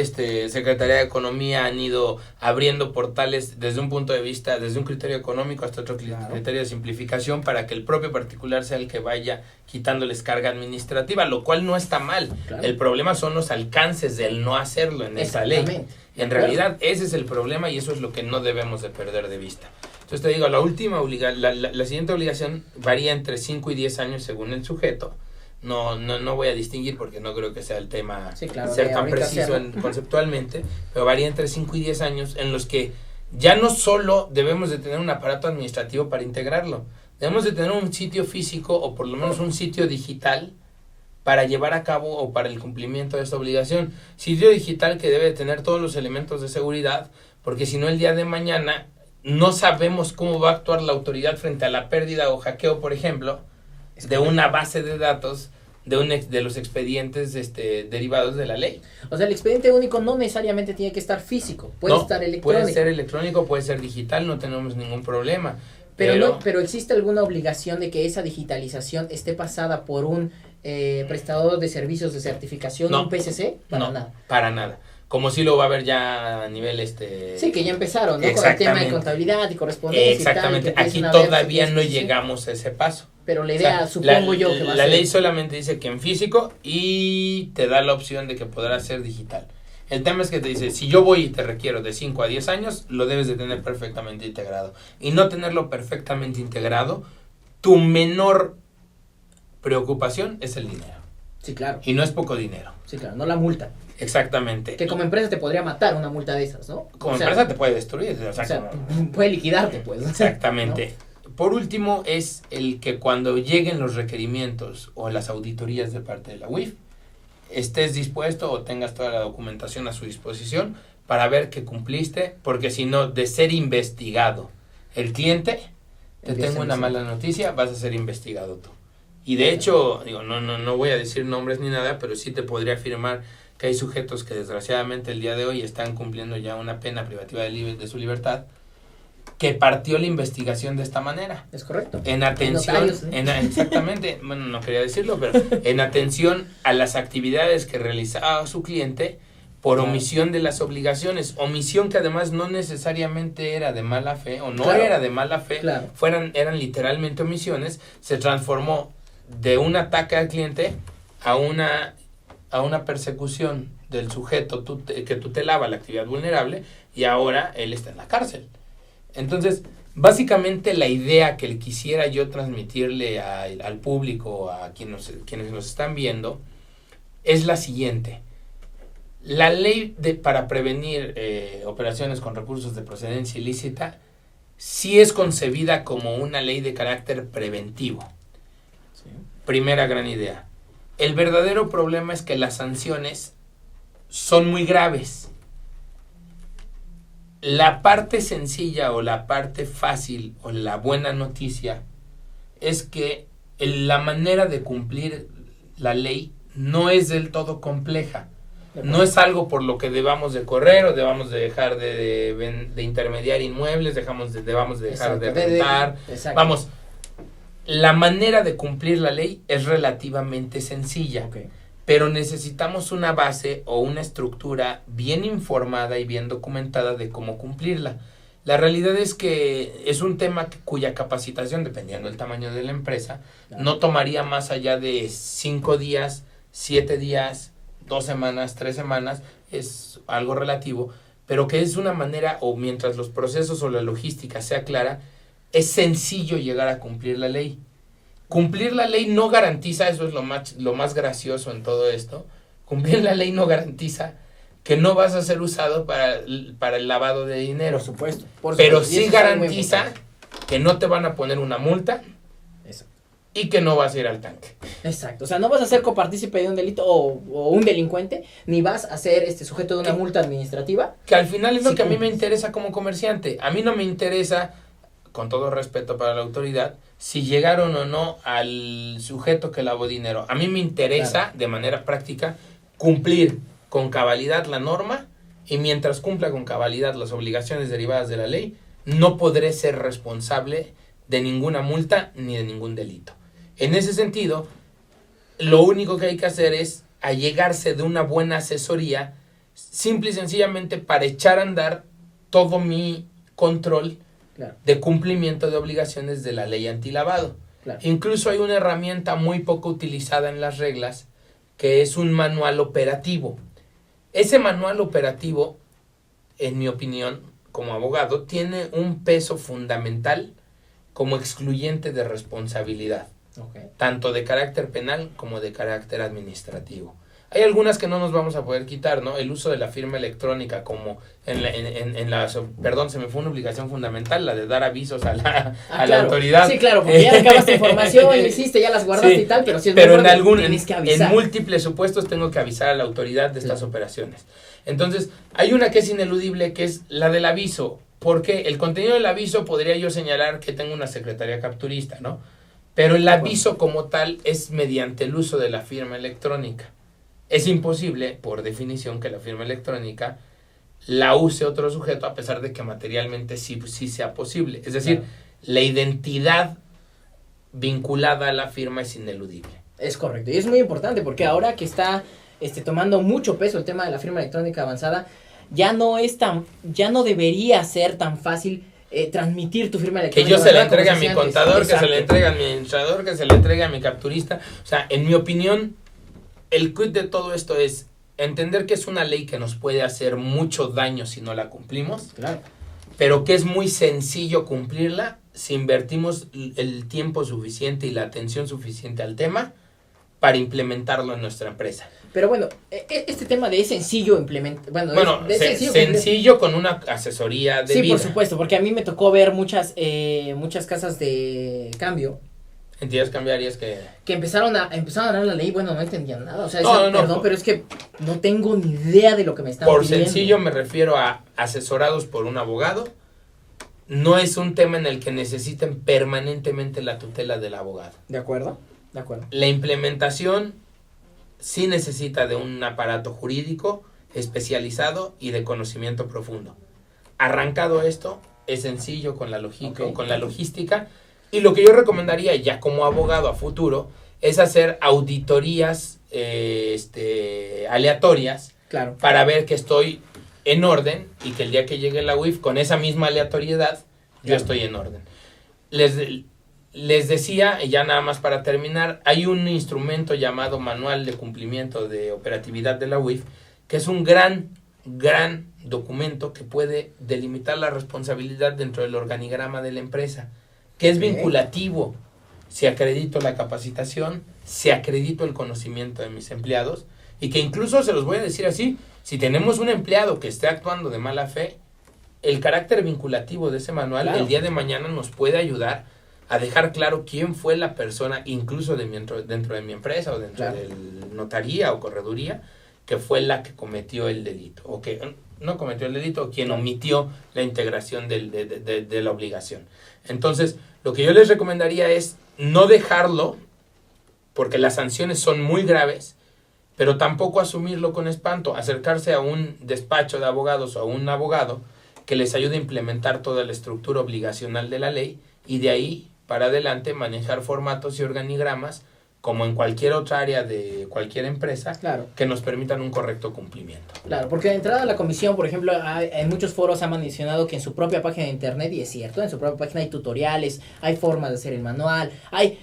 Secretaría de Economía han ido abriendo portales desde un punto de vista, desde un criterio económico hasta otro criterio de simplificación, para que el propio particular sea el que vaya quitándoles carga administrativa, lo cual no está mal. Claro. El problema son los alcances del no hacerlo en esa ley. En realidad ese es el problema y eso es lo que no debemos de perder de vista. Entonces te digo, la siguiente obligación varía entre 5 y 10 años según el sujeto. No voy a distinguir porque no creo que sea el tema ser tan preciso conceptualmente, pero varía entre 5 y 10 años en los que ya no solo debemos de tener un aparato administrativo para integrarlo, debemos de tener un sitio físico o por lo menos un sitio digital para llevar a cabo o para el cumplimiento de esta obligación. Sitio digital que debe de tener todos los elementos de seguridad, porque si no el día de mañana no sabemos cómo va a actuar la autoridad frente a la pérdida o hackeo, por ejemplo, de una base de datos de los expedientes derivados de la ley. O sea, el expediente único no necesariamente tiene que estar físico, puede estar electrónico. Puede ser electrónico, puede ser digital, no tenemos ningún problema. Pero ¿existe alguna obligación de que esa digitalización esté pasada por un prestador de servicios de certificación, un PCC? Para nada. Como si lo va a haber ya a nivel Sí, que ya empezaron, ¿no? Con el tema de contabilidad y correspondencia. Exactamente. Y tal, aquí todavía no llegamos a ese paso. Pero la idea, supongo yo que va a ser. La ley solamente dice que en físico y te da la opción de que podrá ser digital. El tema es que te dice, si yo voy y te requiero de 5 a 10 años, lo debes de tener perfectamente integrado. Y no tenerlo perfectamente integrado, tu menor preocupación es el dinero. Sí, claro. Y no es poco dinero. Sí, claro, no la multa. Exactamente. Que como empresa te podría matar una multa de esas, ¿no? Como empresa te puede destruir. Puede liquidarte, pues. Exactamente. ¿No? Por último, es el que cuando lleguen los requerimientos o las auditorías de parte de la UIF, estés dispuesto o tengas toda la documentación a su disposición para ver que cumpliste, porque si no, de ser investigado el cliente, te tengo una mala noticia, vas a ser investigado tú. Y de hecho, no voy a decir nombres ni nada, pero sí te podría afirmar que hay sujetos que desgraciadamente el día de hoy están cumpliendo ya una pena privativa de su libertad, que partió la investigación de esta manera. Es correcto. En atención, exactamente, bueno, no quería decirlo, pero en atención a las actividades que realizaba su cliente por omisión de las obligaciones, omisión que además no necesariamente era de mala fe, o no era de mala fe, eran literalmente omisiones, se transformó de un ataque al cliente a a una persecución del sujeto que tutelaba la actividad vulnerable y ahora él está en la cárcel. Entonces, básicamente la idea que quisiera yo transmitirle al público, a quienes nos están viendo, es la siguiente. La ley para prevenir operaciones con recursos de procedencia ilícita sí es concebida como una ley de carácter preventivo. Sí. Primera gran idea. El verdadero problema es que las sanciones son muy graves. La parte sencilla o la parte fácil o la buena noticia es que la manera de cumplir la ley no es del todo compleja. No es algo por lo que debamos de correr o debamos de dejar de intermediar inmuebles, debamos de dejar de rentar. Vamos, la manera de cumplir la ley es relativamente sencilla, pero necesitamos una base o una estructura bien informada y bien documentada de cómo cumplirla. La realidad es que es un tema cuya capacitación, dependiendo del tamaño de la empresa, no tomaría más allá de 5 días, 7 días, 2 semanas, 3 semanas, es algo relativo, pero que es una manera, o mientras los procesos o la logística sea clara, es sencillo llegar a cumplir la ley. Cumplir la ley no garantiza, eso es lo más gracioso en todo esto, cumplir la ley no garantiza que no vas a ser usado para el lavado de dinero. Por supuesto. Pero sí garantiza que no te van a poner una multa. Eso. Y que no vas a ir al tanque. Exacto, o sea, no vas a ser copartícipe de un delito o un delincuente, ni vas a ser sujeto de una multa administrativa. Que al final es lo que a mí me interesa como comerciante. A mí no me interesa, con todo respeto para la autoridad, si llegaron o no al sujeto que lavó dinero. A mí me interesa, de manera práctica, cumplir con cabalidad la norma, y mientras cumpla con cabalidad las obligaciones derivadas de la ley, no podré ser responsable de ninguna multa ni de ningún delito. En ese sentido, lo único que hay que hacer es allegarse de una buena asesoría, simple y sencillamente para echar a andar todo mi control de cumplimiento de obligaciones de la ley antilavado. Incluso hay una herramienta muy poco utilizada en las reglas, que es un manual operativo. Ese manual operativo, en mi opinión, como abogado, tiene un peso fundamental como excluyente de responsabilidad, tanto de carácter penal como de carácter administrativo. Hay algunas que no nos vamos a poder quitar, ¿no? El uso de la firma electrónica como perdón, se me fue una obligación fundamental, la de dar avisos a la autoridad. Sí, claro, porque ya recabaste información, lo hiciste, ya las guardaste y tal, pero si es pero en múltiples supuestos tengo que avisar a la autoridad de estas operaciones. Entonces, hay una que es ineludible, que es la del aviso, porque el contenido del aviso podría yo señalar que tengo una secretaría capturista, ¿no? Pero el aviso como tal es mediante el uso de la firma electrónica. Es imposible, por definición, que la firma electrónica la use otro sujeto, a pesar de que materialmente sí sea posible. Es decir, la identidad vinculada a la firma es ineludible. Es correcto, y es muy importante, porque ahora que está tomando mucho peso el tema de la firma electrónica avanzada, ya no debería ser tan fácil transmitir tu firma electrónica. Que yo se la entregue a mi contador, que se la entregue a mi administrador, que se la entregue a mi capturista. O sea, en mi opinión, el quid de todo esto es entender que es una ley que nos puede hacer mucho daño si no la cumplimos, pero que es muy sencillo cumplirla si invertimos el tiempo suficiente y la atención suficiente al tema para implementarlo en nuestra empresa. Pero bueno, este tema de es sencillo implementar... Sencillo con una asesoría de vida. Sí, por supuesto, porque a mí me tocó ver muchas casas de cambio. Entidades cambiarias que empezaron a dar la ley, bueno, no entendían nada. O sea, perdón, pero es que no tengo ni idea de lo que me están pidiendo. Por sencillo me refiero a asesorados por un abogado. No es un tema en el que necesiten permanentemente la tutela del abogado. ¿De acuerdo? La implementación sí necesita de un aparato jurídico especializado y de conocimiento profundo. Arrancado esto, es sencillo con la logística. Y lo que yo recomendaría ya como abogado a futuro es hacer auditorías aleatorias para ver que estoy en orden y que el día que llegue la UIF con esa misma aleatoriedad yo estoy en orden. les decía, y ya nada más para terminar, hay un instrumento llamado Manual de Cumplimiento de Operatividad de la UIF, que es un gran documento que puede delimitar la responsabilidad dentro del organigrama de la empresa, que es vinculativo. Si acredito la capacitación, si acredito el conocimiento de mis empleados, y que incluso se los voy a decir así, si tenemos un empleado que esté actuando de mala fe, el carácter vinculativo de ese manual, el día de mañana nos puede ayudar a dejar claro quién fue la persona, incluso dentro de mi empresa o dentro de notaría o correduría, que fue la que cometió el delito, o que no cometió el delito, o quien omitió la integración de la obligación. Entonces, lo que yo les recomendaría es no dejarlo, porque las sanciones son muy graves, pero tampoco asumirlo con espanto, acercarse a un despacho de abogados o a un abogado que les ayude a implementar toda la estructura obligacional de la ley, y de ahí para adelante manejar formatos y organigramas como en cualquier otra área de cualquier empresa, que nos permitan un correcto cumplimiento. Claro, porque de entrada a la comisión, por ejemplo, en muchos foros ha mencionado que en su propia página de internet, y es cierto, en su propia página hay tutoriales, hay formas de hacer el manual, hay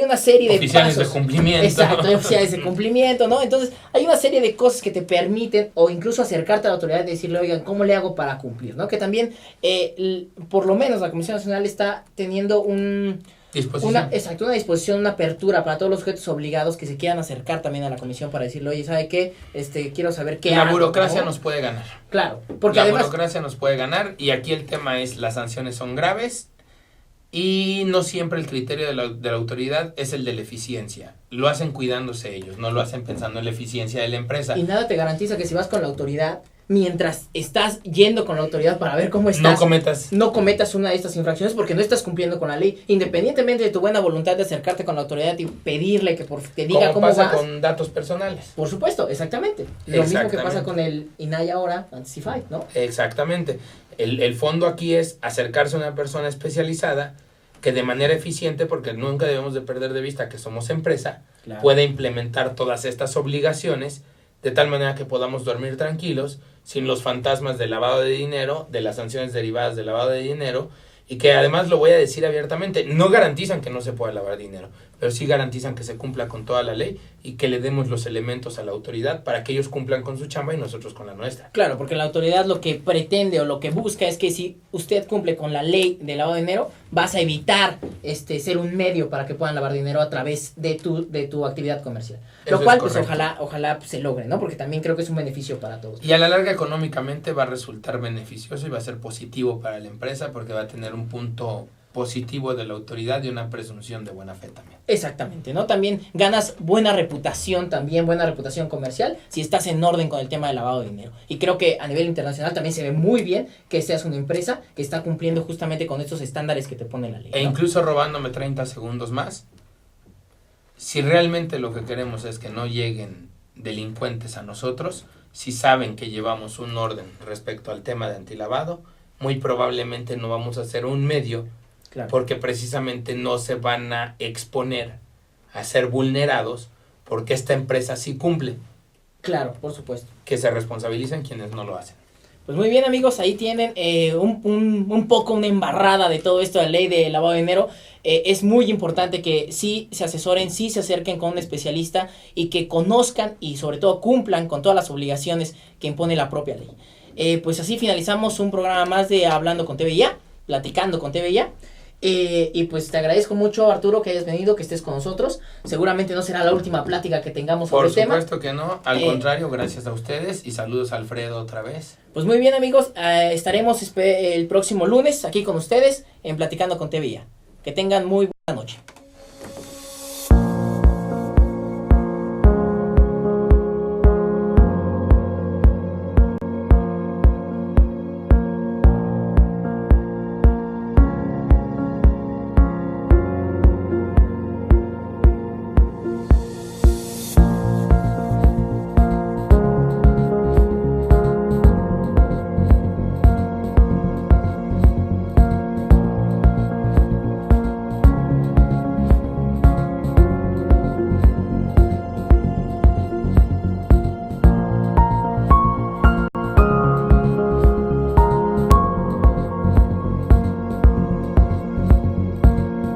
una serie de oficiales pasos. De cumplimiento. Exacto, hay oficiales de cumplimiento, ¿no? Entonces, hay una serie de cosas que te permiten, o incluso acercarte a la autoridad y decirle, oigan, ¿cómo le hago para cumplir? ¿No? Que también, por lo menos la Comisión Nacional está teniendo una disposición, una apertura para todos los sujetos obligados que se quieran acercar también a la comisión para decirle, oye, ¿sabe qué? Quiero saber qué La hago, burocracia ¿no? nos puede ganar. Claro, porque la además... burocracia nos puede ganar, y aquí el tema es, las sanciones son graves, y no siempre el criterio de la autoridad es el de la eficiencia. Lo hacen cuidándose ellos, no lo hacen pensando en la eficiencia de la empresa. Y nada te garantiza que si vas con la autoridad, mientras estás yendo con la autoridad para ver cómo estás, no cometas una de estas infracciones, porque no estás cumpliendo con la ley, independientemente de tu buena voluntad de acercarte con la autoridad y pedirle que te diga cómo pasa vas. Con datos personales. Por supuesto, exactamente. Lo mismo que pasa con el INAI ahora, Anticify, ¿no? Exactamente. El fondo aquí es acercarse a una persona especializada que de manera eficiente, porque nunca debemos de perder de vista que somos empresa, puede implementar todas estas obligaciones de tal manera que podamos dormir tranquilos, sin los fantasmas del lavado de dinero, de las sanciones derivadas del lavado de dinero, y que además, lo voy a decir abiertamente, no garantizan que no se pueda lavar dinero, pero sí garantizan que se cumpla con toda la ley y que le demos los elementos a la autoridad para que ellos cumplan con su chamba y nosotros con la nuestra. Claro, porque la autoridad lo que pretende o lo que busca es que si usted cumple con la ley de lavado de dinero, vas a evitar ser un medio para que puedan lavar dinero a través de tu actividad comercial. Lo Eso cual, es pues ojalá se logre, ¿no? Porque también creo que es un beneficio para todos. Y a la larga, económicamente va a resultar beneficioso y va a ser positivo para la empresa, porque va a tener un punto positivo de la autoridad y una presunción de buena fe también. Exactamente, ¿no? También ganas buena reputación comercial, si estás en orden con el tema del lavado de dinero. Y creo que a nivel internacional también se ve muy bien que seas una empresa que está cumpliendo justamente con estos estándares que te pone la ley, ¿no? E incluso robándome 30 segundos más, si realmente lo que queremos es que no lleguen delincuentes a nosotros, si saben que llevamos un orden respecto al tema de antilavado, muy probablemente no vamos a hacer un medio. Claro. Porque precisamente no se van a exponer a ser vulnerados, porque esta empresa sí cumple. Claro, por supuesto. Que se responsabilicen quienes no lo hacen. Pues muy bien, amigos, ahí tienen un poco una embarrada de todo esto de la ley de lavado de dinero. Es muy importante que sí se asesoren, sí se acerquen con un especialista y que conozcan y sobre todo cumplan con todas las obligaciones que impone la propia ley. Pues así finalizamos un programa más de Hablando con TVIA, platicando con TVIA. Y pues te agradezco mucho, Arturo, que hayas venido, que estés con nosotros. Seguramente no será la última plática que tengamos sobre el tema. Por supuesto que no, al contrario, gracias a ustedes y saludos a Alfredo otra vez. Pues muy bien, amigos, estaremos el próximo lunes aquí con ustedes en Platicando con TVIA. Que tengan muy buena noche.